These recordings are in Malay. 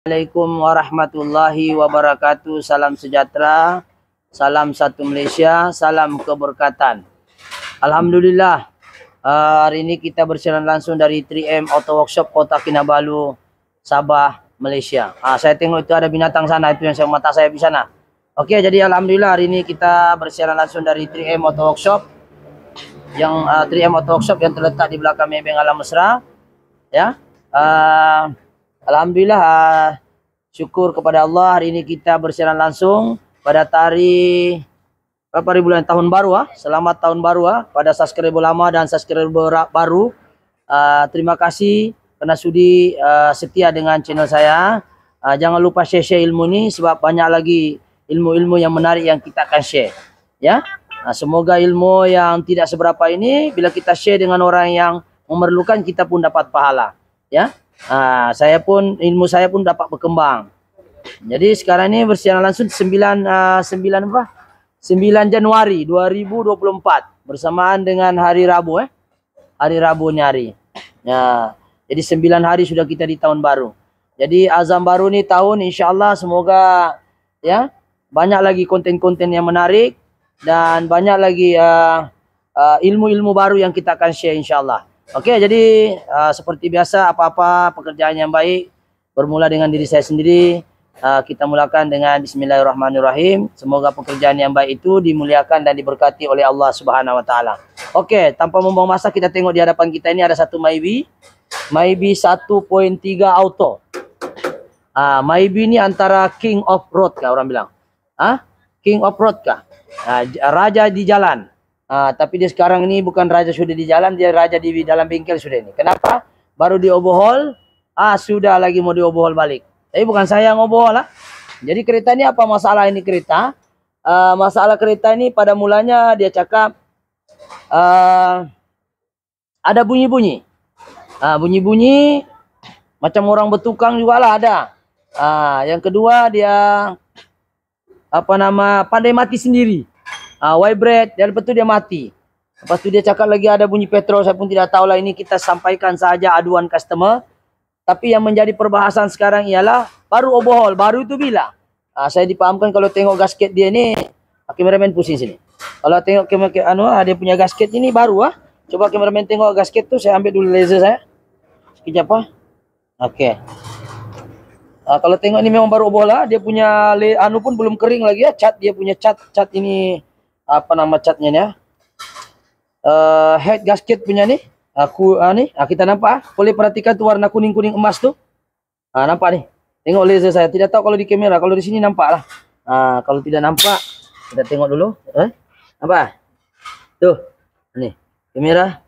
Assalamualaikum warahmatullahi wabarakatuh. Salam sejahtera, salam satu Malaysia, salam keberkatan. Alhamdulillah, hari ini kita bersiaran langsung dari 3M Auto Workshop Kota Kinabalu, Sabah, Malaysia. Saya tengok itu ada binatang sana, itu yang mata saya di sana. Oke, jadi alhamdulillah hari ini kita bersiaran langsung dari 3M Auto Workshop yang 3M Auto Workshop yang terletak di belakang Maybank Alam Mesra, ya. Alhamdulillah, syukur kepada Allah hari ini kita bersiaran langsung pada tarikh berapa hari bulan tahun baru. Selamat tahun baru pada subscriber lama dan subscriber baru. Terima kasih karena sudi setia dengan channel saya. Jangan lupa share ilmu ini sebab banyak lagi ilmu-ilmu yang menarik yang kita akan share, ya. Semoga ilmu yang tidak seberapa ini bila kita share dengan orang yang memerlukan, kita pun dapat pahala, ya. Ilmu saya pun dapat berkembang. Jadi sekarang ini bersiaran langsung 9 Januari 2024 bersamaan dengan hari Rabu, hari Rabu ni hari. Ya, jadi 9 hari sudah kita di tahun baru. Jadi azam baru ni tahun, insya-Allah semoga ya banyak lagi konten-konten yang menarik dan banyak lagi ilmu-ilmu baru yang kita akan share, insya-Allah. Oke, jadi seperti biasa, apa-apa pekerjaan yang baik bermula dengan diri saya sendiri. Kita mulakan dengan bismillahirrahmanirrahim. Semoga pekerjaan yang baik itu dimuliakan dan diberkati oleh Allah Subhanahu wa taala. Oke, tanpa membuang masa kita tengok di hadapan kita ini ada satu Myvi 1.3 Auto. Myvi ini antara King of Road kah orang bilang? King of Road kah? Raja di jalan. Tapi dia sekarang ini bukan raja sudah di jalan, dia raja di dalam bengkel sudah ini. Kenapa? Baru dioverhaul, sudah lagi mau dioverhaul balik. Tapi bukan saya yang overhaul. Jadi kereta ini apa masalah ini kereta? Masalah kereta ini pada mulanya dia cakap ada bunyi-bunyi. Bunyi-bunyi macam orang bertukang juga lah ada. Yang kedua dia pandai mati sendiri. Vibrate dan lepas tu dia mati. Lepas tu dia cakap lagi ada bunyi petrol, saya pun tidak tahu lah, ini kita sampaikan saja aduan customer. Tapi yang menjadi perbahasan sekarang ialah baru overhaul, baru itu bila. Saya dipahamkan kalau tengok gasket dia ni, kameraman pusing sini. Kalau tengok dia punya gasket ini baru Coba kameraman tengok gasket tu, saya ambil dulu laser saya. Sekejap Okey. Kalau tengok ini memang baru overhaul dia punya pun belum kering lagi cat dia punya cat ini apa nama catnya ni head gasket punya ni kita nampak boleh perhatikan tu warna kuning-kuning emas tu. Nampak ni, tengok laser saya, tidak tahu kalau di kamera, kalau di sini nampak lah. Kalau tidak nampak kita tengok dulu, nampak tuh ni kamera,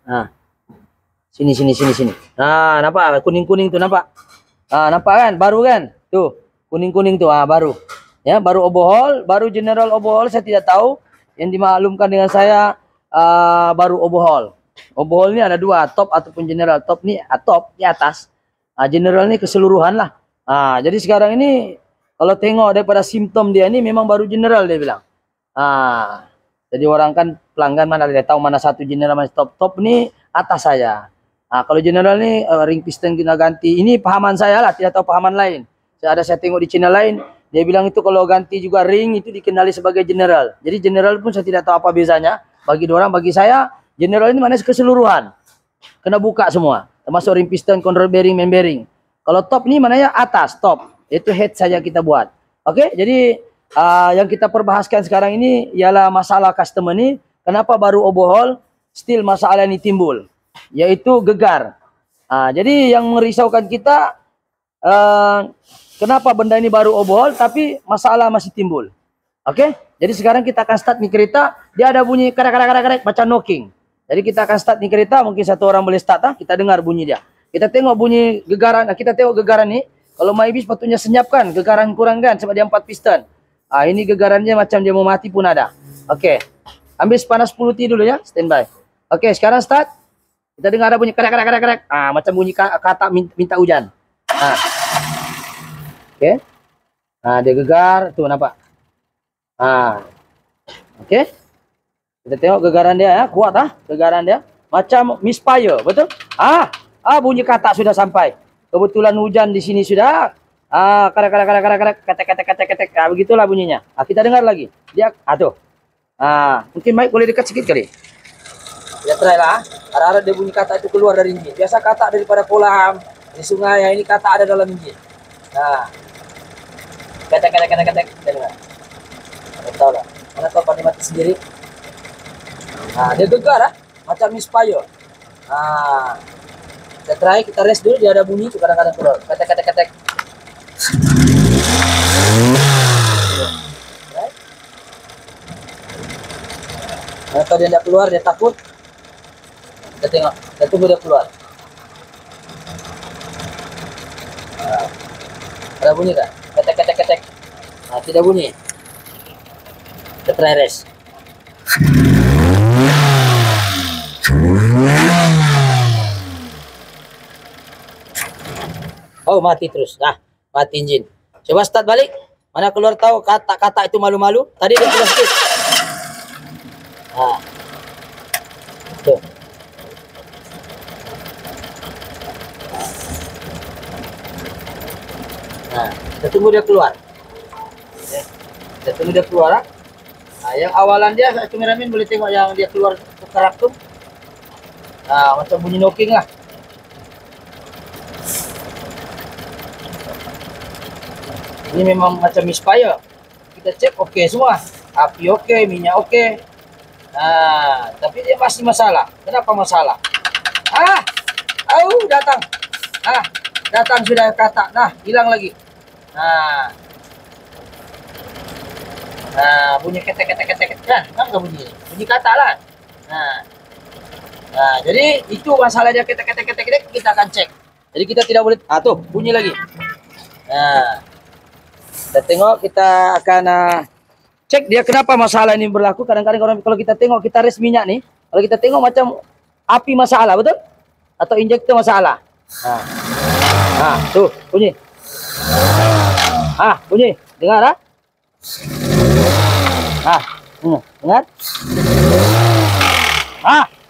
sini nampak kuning-kuning tu, nampak nampak kan, baru kan tuh kuning-kuning tu, baru ya, baru overhaul, baru general overhaul. Saya tidak tahu, yang dimaklumkan dengan saya baru overhaul. Overhaul ni ada dua, top ataupun general. Top ni top di atas, general ni keseluruhan lah. Jadi sekarang ini kalau tengok daripada simptom dia ni memang baru general dia bilang. Jadi orang kan pelanggan mana dia tahu mana satu general mana top. Top ni atas saja. Kalau general ni ring piston kena ganti. Ini pahaman saya lah, tidak tahu pahaman lain. Saya tengok di channel lain, dia bilang itu kalau ganti juga ring itu dikenali sebagai general. Jadi general pun saya tidak tahu apa bezanya. Bagi orang, bagi saya general ini maknanya keseluruhan. Kena buka semua. Termasuk ring piston, control bearing, main bearing. Kalau top ni maknanya atas, top. Itu head saja kita buat. Oke, jadi yang kita perbahaskan sekarang ini ialah masalah customer ni. Kenapa baru overhaul, still masalah ini timbul. Yaitu gegar. Jadi yang merisaukan kita, kenapa benda ini baru overhaul tapi masalah masih timbul. Oke, jadi sekarang kita akan start nih kereta, dia ada bunyi karek macam knocking. Jadi kita akan start nih kereta, mungkin satu orang boleh start kita dengar bunyi dia. Kita tengok bunyi gegaran, kita tengok gegaran nih. Kalau Myvi sepatutnya senyapkan, gegaran kurang kan sebab dia 4 piston. Ini gegarannya macam dia mau mati pun ada. Oke. Ambil sepanas 10 T dulu ya, standby. Oke, sekarang start. Kita dengar ada bunyi karek. Macam bunyi kata minta hujan. Oke. Dia gegar, tuh nampak. Oke. Kita tengok gegaran dia ya, kuat gegaran dia. Macam misfire, betul? Bunyi kata sudah sampai. Kebetulan hujan di sini sudah. Karek, karek, karek, karek, karek, ketek, ketek, ketek, ketek. Begitulah bunyinya. Kita dengar lagi. Dia, tuh. Mungkin Mike boleh dekat sedikit kali. Ya try lah. Ada-ada dia bunyi kata itu keluar dari injin. Biasa kata daripada kolam di sungai, ini kata ada dalam injin. Ketek, ketek, ketek, ketek. Kita dengar. Tahu lah. Mana tahu pada mati sendiri. Dia gegar macam misfire. Kita try, kita rest dulu. Dia ada bunyi, kadang-kadang keluar. Ketek, ketek, ketek. Kalau dia tidak keluar, dia takut. Kita tengok, kita tunggu dia keluar. Ada bunyi kan? Ketek, ketek, ketek. Tidak bunyi. Kita try rest. Oh, mati terus. Mati injin. Coba start balik. Mana keluar tahu kata-kata itu malu-malu. Tadi dia keluar sedikit. Tuh. Kita tunggu dia keluar. Kita tunggu dia keluar. Yang awalan dia, kameramen boleh tengok yang dia keluar ke kerak tuh. Macam bunyi knocking lah. Ini memang macam misfire. Kita cek oke semua. Api oke, minyak oke. Tapi dia masih masalah. Kenapa masalah? Datang. Datang sudah kata. Hilang lagi. Bunyi ketek, ketek, ketek, ketek. Kan bunyi? Bunyi kata lah. Jadi itu masalah dia ketek, ketek, ketek, ketek. Kita akan cek. Jadi kita tidak boleh. Tuh bunyi lagi. Kita tengok, kita akan cek dia kenapa masalah ini berlaku. Kadang-kadang kalau kita tengok, kita res minyak nih. Kalau kita tengok macam api masalah, betul? Atau injektor masalah. Tuh bunyi. Bunyi. Dengar dengar?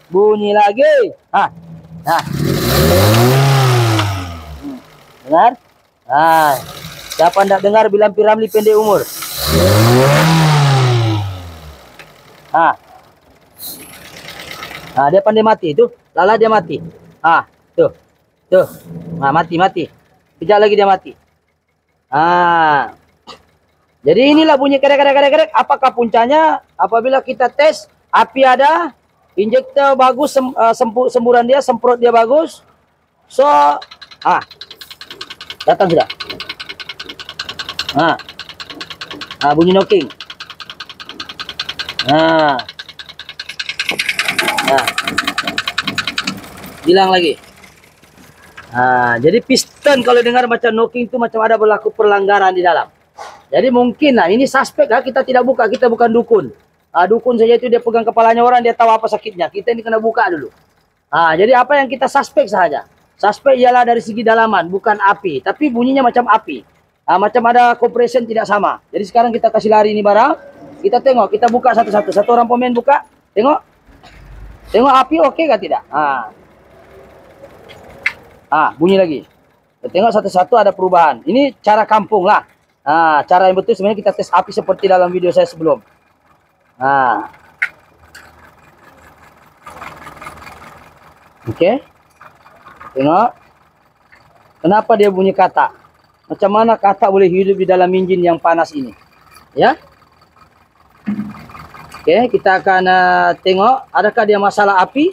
Bunyi lagi. Dengar? Siapa tidak dengar bilang Piramli pendek umur. Dia pandai mati itu. Lala dia mati. Tuh. Mati. Kejap lagi dia mati. Jadi inilah bunyi kerek. Apakah puncanya? Apabila kita tes, api ada, injektor bagus, semburan dia, semprot dia bagus. So, datang sudah. Bunyi knocking. Hilang lagi. Jadi piston kalau dengar macam knocking itu macam ada berlaku pelanggaran di dalam. Jadi mungkin ini suspek kita tidak buka, kita bukan dukun. Dukun saja itu dia pegang kepalanya orang, dia tahu apa sakitnya. Kita ini kena buka dulu. Jadi apa yang kita suspek saja. Suspek ialah dari segi dalaman, bukan api, tapi bunyinya macam api. Macam ada compression tidak sama. Jadi sekarang kita kasih lari ini barang. Kita tengok, kita buka satu-satu. Satu orang pemain buka, tengok. Tengok api oke kah tidak? Bunyi lagi. Kita tengok satu-satu ada perubahan. Ini cara kampung lah. Cara yang betul sebenarnya kita tes api seperti dalam video saya sebelum. Oke. Tengok. Kenapa dia bunyi kata? Macam mana kata boleh hidup di dalam injin yang panas ini? Ya. Oke, kita akan tengok adakah dia masalah api,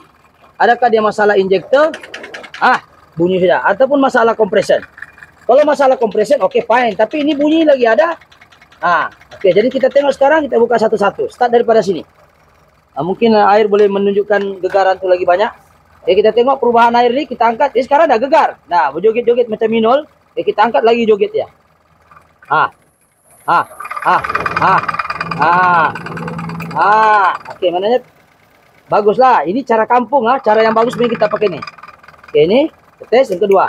adakah dia masalah injektor. Bunyi sudah, ataupun masalah compression. Kalau masalah compression oke fine, tapi ini bunyi lagi ada. Oke, jadi kita tengok sekarang, kita buka satu-satu. Start daripada sini. Mungkin air boleh menunjukkan gegaran itu lagi banyak. Kita tengok perubahan air ini, kita angkat. Sekarang ada gegar. Berjoget-joget macam minol. Kita angkat lagi joget ya. Oke, mananya baguslah. Ini cara kampung cara yang bagus ini kita pakai nih. Oke, ini tes yang kedua.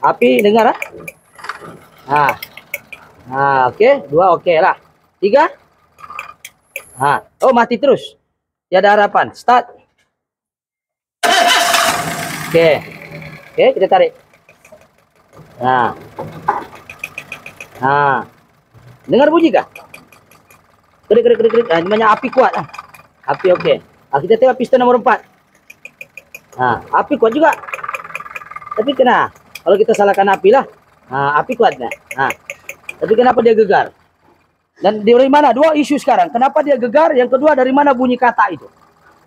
Api dengar oke, dua oke lah. Tiga. Oh mati terus. Tiada harapan. Start. Oke. Oke, kita tarik. Nah. Nah. Dengar bunyi kah? Krik krik krik krik. Nah, namanya api kuat. Api oke. Nah, kita tengok piston nomor 4. Nah, api kuat juga. Tapi kena. Kalau kita salahkan api lah. Nah, api kuat. Nah. Tapi kenapa dia gegar? Dan dari mana? Dua isu sekarang. Kenapa dia gegar? Yang kedua, dari mana bunyi kata itu?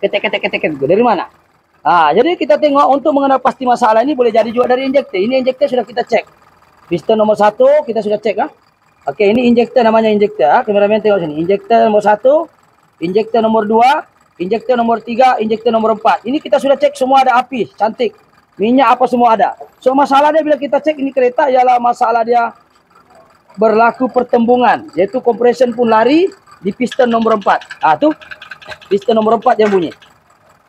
Ketek ketek ketek ketek. Dari mana? Nah, jadi kita tengok untuk mengenal pasti masalah ini boleh jadi juga dari injektor. Ini injektor sudah kita cek. Piston nomor 1 kita sudah cek kan? Oke, ini injektor namanya injektor. Kameramen tengok sini. Injektor nomor 1, injektor nomor 2, injektor nomor 3, injektor nomor 4. Ini kita sudah cek semua ada api, cantik. Minyak apa semua ada. So masalahnya bila kita cek ini kereta ialah masalah dia berlaku pertembungan, yaitu compression pun lari di piston nomor 4. Ah tuh, piston nomor 4 yang bunyi.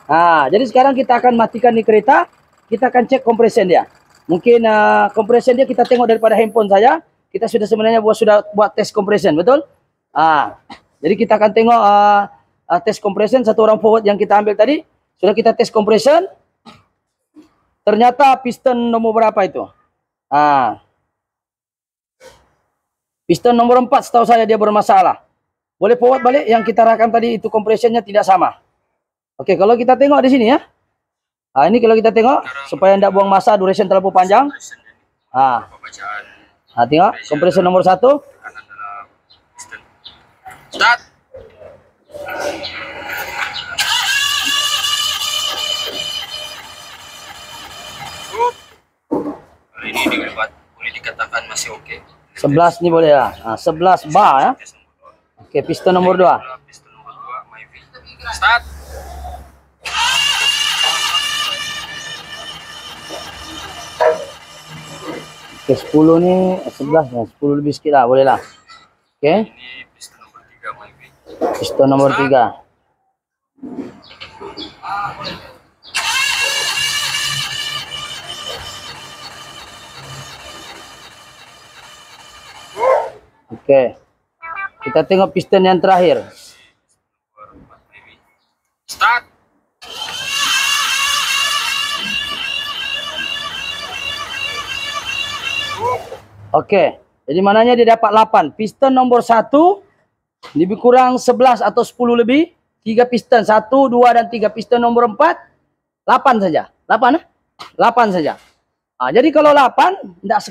Nah, jadi sekarang kita akan matikan di kereta, kita akan cek compression dia. Mungkin compression dia kita tengok daripada handphone saya. Kita sudah sebenarnya buat tes compression, betul? Jadi kita akan tengok tes compression satu orang forward yang kita ambil tadi. Sudah kita tes compression. Ternyata piston nomor berapa itu? Piston nomor 4 setahu saya dia bermasalah. Boleh forward balik yang kita rakam tadi itu compressionnya tidak sama. Oke, kalau kita tengok di sini ya. Ini kalau kita tengok supaya tidak buang masa duration terlalu panjang. Tengok compression nomor 1. Start. Ini boleh dikatakan masih oke. 11 nih boleh ya. 11 bar ya. Oke, piston nomor 2. Piston nomor 2 Myvi. Start. Oke, 10 nih 11 ya, 10 lebih sedikit lah, boleh lah. Oke. Ini piston nomor 3 Myvi. Piston nomor 3. Oke. Kita tengok piston yang terakhir. Start. Oke. Jadi mananya dia dapat 8. Piston nomor 1 lebih kurang 11 atau 10 lebih. 3 piston, 1, 2 dan 3. Piston nomor 4 8 saja. 8 8 saja. Jadi kalau 8 tidak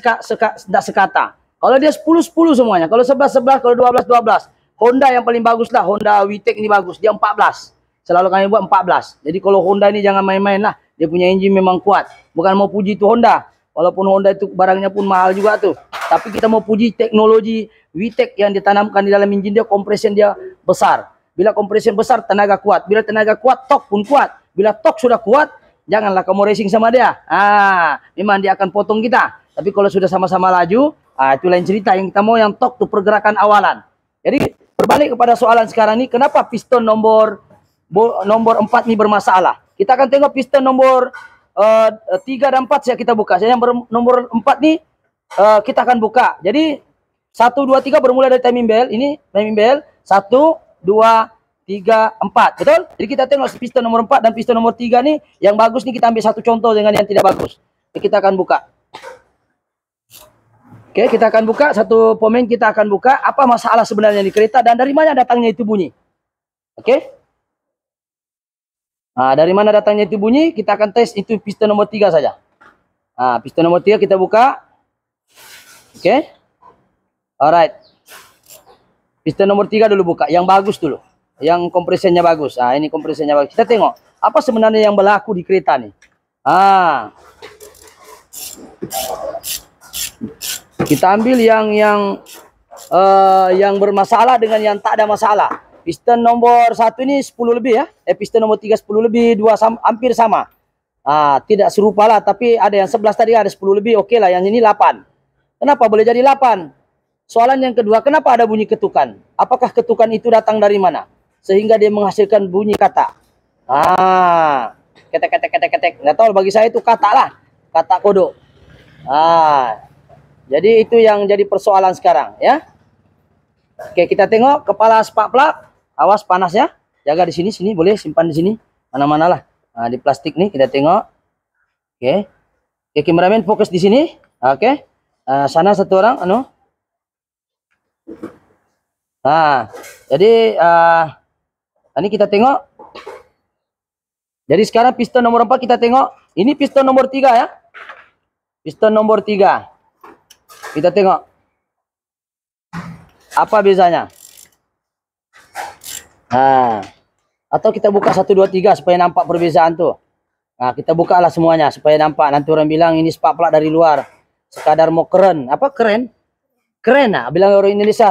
sekata. Kalau dia 10 semuanya. Kalau 11 kalau 12. Honda yang paling bagus lah. Honda WeTech ini bagus. Dia 14. Selalu kami buat 14. Jadi kalau Honda ini jangan main-main lah. Dia punya engine memang kuat. Bukan mau puji itu Honda. Walaupun Honda itu barangnya pun mahal juga tuh. Tapi kita mau puji teknologi WeTech yang ditanamkan di dalam engine dia. Compression dia besar. Bila compression besar, tenaga kuat. Bila tenaga kuat, torque pun kuat. Bila torque sudah kuat, janganlah kamu racing sama dia. Memang dia akan potong kita. Tapi kalau sudah sama-sama laju, itu lain cerita. Yang kita mau yang torque tuh pergerakan awalan. Jadi berbalik kepada soalan sekarang ini, kenapa piston nomor 4 ini bermasalah? Kita akan tengok piston nomor 3 dan 4 kita buka. Saya yang nomor 4 nih kita akan buka. Jadi 1, 2, 3 bermula dari timing bell. Ini timing bell 1, 2, 3, 4. Betul? Jadi kita tengok piston nomor 4 dan piston nomor 3 nih. Yang bagus nih kita ambil satu contoh dengan yang tidak bagus. Jadi kita akan buka. Oke, kita akan buka satu pomen, kita akan buka apa masalah sebenarnya di kereta dan dari mana datangnya itu bunyi. Oke. Dari mana datangnya itu bunyi, kita akan tes itu piston nomor 3 saja. Piston nomor 3 kita buka. Oke. Alright. Piston nomor 3 dulu buka, yang bagus dulu. Yang kompresinya bagus. Ini kompresinya bagus. Kita tengok apa sebenarnya yang berlaku di kereta nih. Kita ambil yang bermasalah dengan yang tak ada masalah. Piston nomor 1 ini 10 lebih ya. Piston nomor 3 10 lebih, 2 hampir sama. Tidak serupa lah, tapi ada yang 11 tadi ada 10 lebih, oke lah. Yang ini 8. Kenapa boleh jadi 8? Soalan yang kedua, kenapa ada bunyi ketukan? Apakah ketukan itu datang dari mana? Sehingga dia menghasilkan bunyi kata. Ketek ketek ketek ketek. Nggak tahu, bagi saya itu kata lah. Kata kodok. Jadi itu yang jadi persoalan sekarang ya. Oke, kita tengok kepala spark plug. Awas panas ya. Jaga di sini, boleh simpan di sini. Mana-mana lah. Di plastik nih kita tengok. Oke, Oke, kameramen fokus di sini. Oke. Sana satu orang, Nah, jadi ini kita tengok. Jadi sekarang piston nomor 4 kita tengok. Ini piston nomor 3 ya. Piston nomor 3. Kita tengok. Apa bezanya? Nah, atau kita buka 1, 2, 3 supaya nampak perbezaan tuh. Nah, kita bukalah semuanya supaya nampak. Nanti orang bilang ini spark plug dari luar. Sekadar mau keren. Apa keren? Keren nah, bilang orang Indonesia.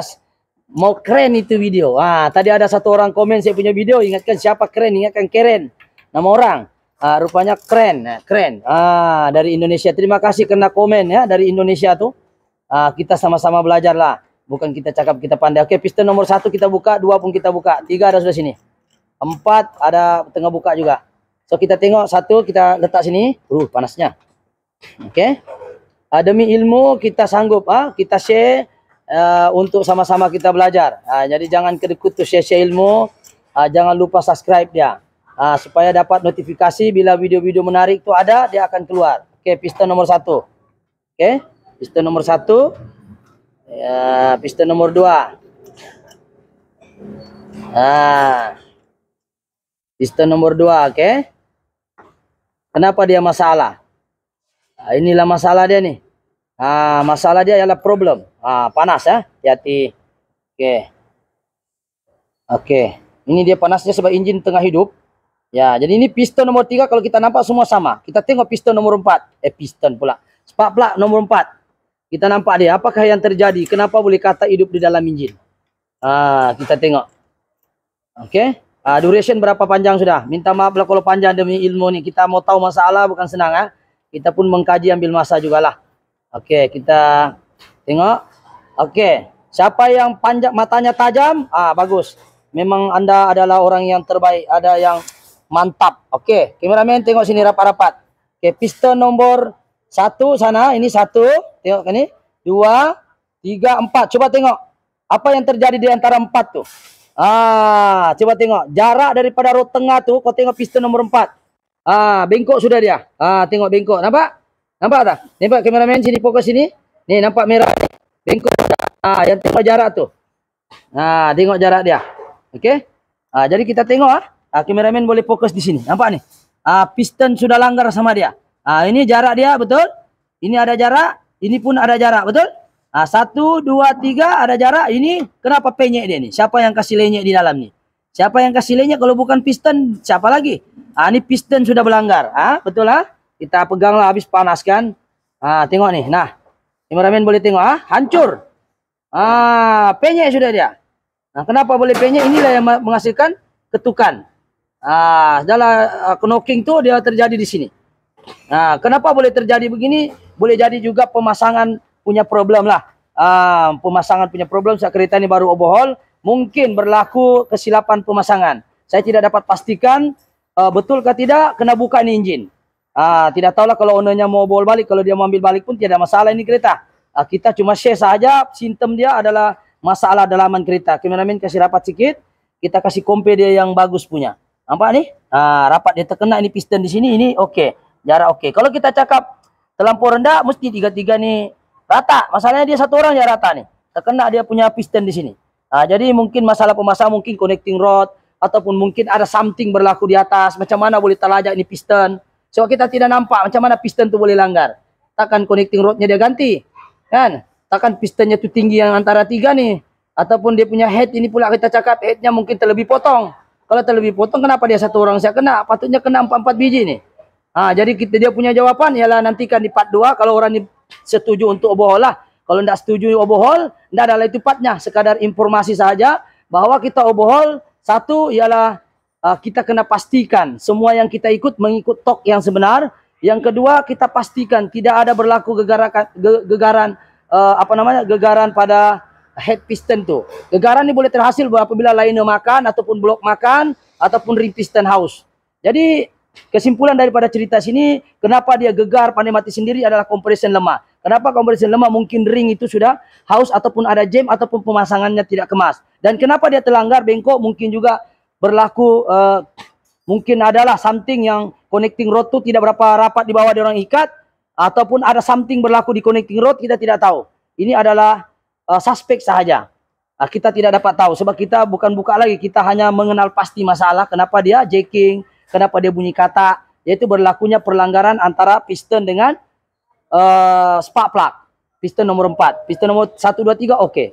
Mau keren itu video. Tadi ada satu orang komen saya punya video, ingatkan siapa keren, ingatkan keren. Nama orang. Rupanya keren, keren. Dari Indonesia. Terima kasih karena komen ya dari Indonesia tuh. Kita sama-sama belajar lah. Bukan kita cakap kita pandai. Oke, piston nomor 1 kita buka, 2 pun kita buka, 3 ada sudah sini. 4 ada tengah buka juga. So kita tengok 1 kita letak sini. Panasnya. Oke. Demi ilmu kita sanggup kita share untuk sama-sama kita belajar. Jadi jangan kedekut tuh share ilmu. Jangan lupa subscribe dia. Supaya dapat notifikasi bila video-video menarik itu ada, dia akan keluar. Oke, piston nomor 1. Oke, piston nomor 1. Piston nomor 2. Piston nomor 2, oke. Kenapa dia masalah? Inilah masalah dia nih. Masalah dia adalah problem. Panas ya, hati-hati. Oke. Ini dia panasnya sebab engine tengah hidup. Ya, jadi ini piston nomor 3 kalau kita nampak semua sama. Kita tengok piston nomor 4. Piston pula. Spark plug nomor 4. Kita nampak dia. Apakah yang terjadi? Kenapa boleh kata hidup di dalam engine? Kita tengok. Oke. Duration berapa panjang sudah? Minta maaf lah kalau panjang demi ilmu nih. Kita mau tahu masalah bukan senang ya. Kita pun mengkaji ambil masa juga lah. Oke, kita tengok. Oke. Siapa yang panjang matanya tajam? Bagus. Memang Anda adalah orang yang terbaik. Ada yang mantap. Oke, kameramen tengok sini rapat-rapat. Oke, piston nomor 1 sana. Ini 1. Tengok ini. 2, 3, 4. Coba tengok. Apa yang terjadi di antara 4 tuh? Coba tengok. Jarak daripada rod tengah tuh. Kau tengok piston nomor 4. Bengkok sudah dia. Tengok bengkok. Nampak? Nampak tak? Nampak kameramen sini fokus sini. Nih nampak merah. Bengkok. Yang tengok jarak tuh. Tengok jarak dia. Oke. Jadi kita tengok kameramen boleh fokus di sini. Nampak nih? Piston sudah langgar sama dia. Ini jarak dia, betul? Ini ada jarak, ini pun ada jarak, betul? 1, 2, 3 ada jarak. Ini kenapa penyek dia nih? Siapa yang kasih lenyek di dalam nih? Siapa yang kasih lenyek kalau bukan piston? Siapa lagi? Ini piston sudah melanggar. Betul lah? Kita peganglah habis panas kan? Tengok nih. Nah, kameramen boleh tengok. Hancur. Penyek sudah dia. Nah, kenapa boleh penyek? Inilah yang menghasilkan ketukan. Setelah knocking tuh dia terjadi di sini. Kenapa boleh terjadi begini? Boleh jadi juga pemasangan punya problem lah. Pemasangan punya problem saat kereta ini baru overhaul. Mungkin berlaku kesilapan pemasangan. Saya tidak dapat pastikan betulkah tidak kena buka ini engine. Tidak tahulah kalau ownernya mau bawa balik. Kalau dia mau ambil balik pun tidak masalah ini kereta. Kita cuma share saja. Simptom dia adalah masalah dalaman kereta. Kameramen kasih rapat sedikit. Kita kasih compare dia yang bagus punya. Nampak nih? Rapat dia terkena ini piston di sini. Ini oke. Jarak oke. Kalau kita cakap terlampau rendah, mesti 3-3 nih rata. Masalahnya dia satu orang ya rata nih. Terkena dia punya piston di sini. Jadi mungkin masalah pemasangan mungkin connecting rod. Ataupun mungkin ada something berlaku di atas. Macam mana boleh terlajak ini piston. So kita tidak nampak macam mana piston tu boleh langgar. Takkan connecting rodnya dia ganti. Kan? Takkan pistonnya tu tinggi yang antara 3 nih. Ataupun dia punya head ini pula kita cakap headnya mungkin terlebih potong. Kalau terlebih potong kenapa dia satu orang saya kena? Patutnya kena 4 biji nih. Jadi dia punya jawaban ialah nantikan di part 2 kalau orang ini setuju untuk overhaul lah. Kalau tidak setuju overhaul, tidak ada lagi partnya. Sekadar informasi saja bahwa kita overhaul. Satu ialah kita kena pastikan semua yang kita ikut mengikut tok yang sebenar. Yang kedua kita pastikan tidak ada berlaku gegaran gegaran pada head piston tu. Gegaran ini boleh terhasil apabila liner makan ataupun blok makan ataupun ring piston house. Jadi kesimpulan daripada cerita sini, kenapa dia gegar pandai mati sendiri adalah compression lemah. Kenapa compression lemah? Mungkin ring itu sudah haus ataupun ada jam ataupun pemasangannya tidak kemas. Dan kenapa dia terlanggar bengkok? Mungkin juga berlaku mungkin adalah something yang connecting rod itu tidak berapa rapat di bawah dia orang ikat. ataupun ada something berlaku di connecting rod, kita tidak tahu. Ini adalah suspek sahaja. Kita tidak dapat tahu sebab kita bukan buka lagi, kita hanya mengenal pasti masalah kenapa dia jacking, kenapa dia bunyi kata, yaitu berlakunya perlanggaran antara piston dengan spark plug. Piston nomor 4, piston nomor 1, 2, 3 oke.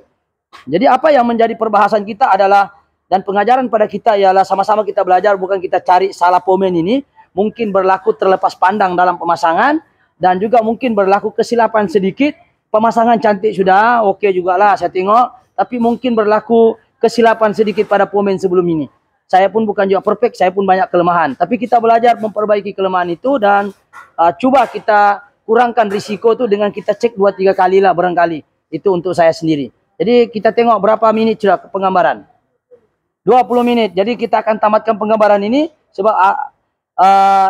Jadi apa yang menjadi perbahasan kita adalah, dan pengajaran pada kita ialah sama-sama kita belajar, bukan kita cari salah pomen ini. Mungkin berlaku terlepas pandang dalam pemasangan, dan juga mungkin berlaku kesilapan sedikit. Pemasangan cantik sudah, oke juga lah saya tengok. Tapi mungkin berlaku kesilapan sedikit pada pomen sebelum ini. Saya pun bukan juga perfect, saya pun banyak kelemahan. Tapi kita belajar memperbaiki kelemahan itu, dan coba kita kurangkan risiko itu dengan kita cek 2-3 kali lah barangkali. Itu untuk saya sendiri. Jadi kita tengok berapa menit sudah penggambaran. 20 menit. Jadi kita akan tamatkan penggambaran ini. Sebab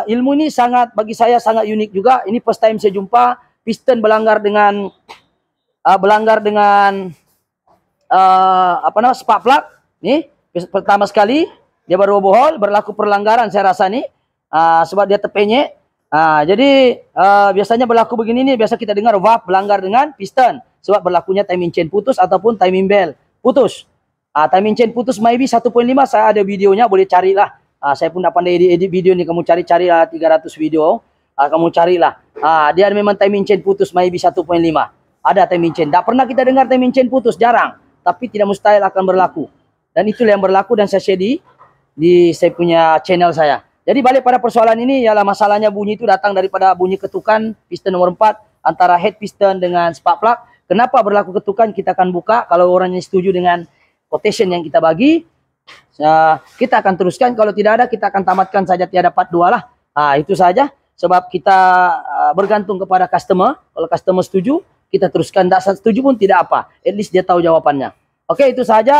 ilmu ini sangat, bagi saya sangat unik juga. Ini first time saya jumpa piston berlanggar dengan spark plug. Nih, pertama sekali dia baru bohol, berlaku perlanggaran saya rasa nih. Sebab dia terpenyek. Jadi biasanya berlaku begini nih, biasa kita dengar valve berlanggar dengan piston. Sebab berlakunya timing chain putus ataupun timing belt putus. Timing chain putus maybe 1.5, saya ada videonya, boleh carilah. Saya pun tak pandai edit video ni, kamu cari-carilah 300 video. Kamu carilah. Dia memang timing chain putus maybe 1.5. Ada timing chain. Tak pernah kita dengar timing chain putus, jarang. Tapi tidak mustahil akan berlaku. Dan itulah yang berlaku, dan saya share di saya punya channel saya. Jadi balik pada persoalan ini ialah masalahnya bunyi itu datang daripada bunyi ketukan piston nomor 4 antara head piston dengan spark plug. Kenapa berlaku ketukan, kita akan buka. Kalau orang yang setuju dengan quotation yang kita bagi, kita akan teruskan. Kalau tidak ada, kita akan tamatkan saja, tiada part 2 lah. Itu saja. Sebab kita bergantung kepada customer. Kalau customer setuju, kita teruskan. Tak setuju pun tidak apa. At least dia tahu jawabannya. Oke, itu saja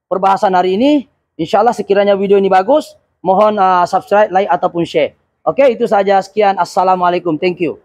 perbahasan hari ini. InsyaAllah sekiranya video ini bagus, mohon subscribe, like ataupun share. Oke, itu saja. Sekian. Assalamualaikum. Thank you.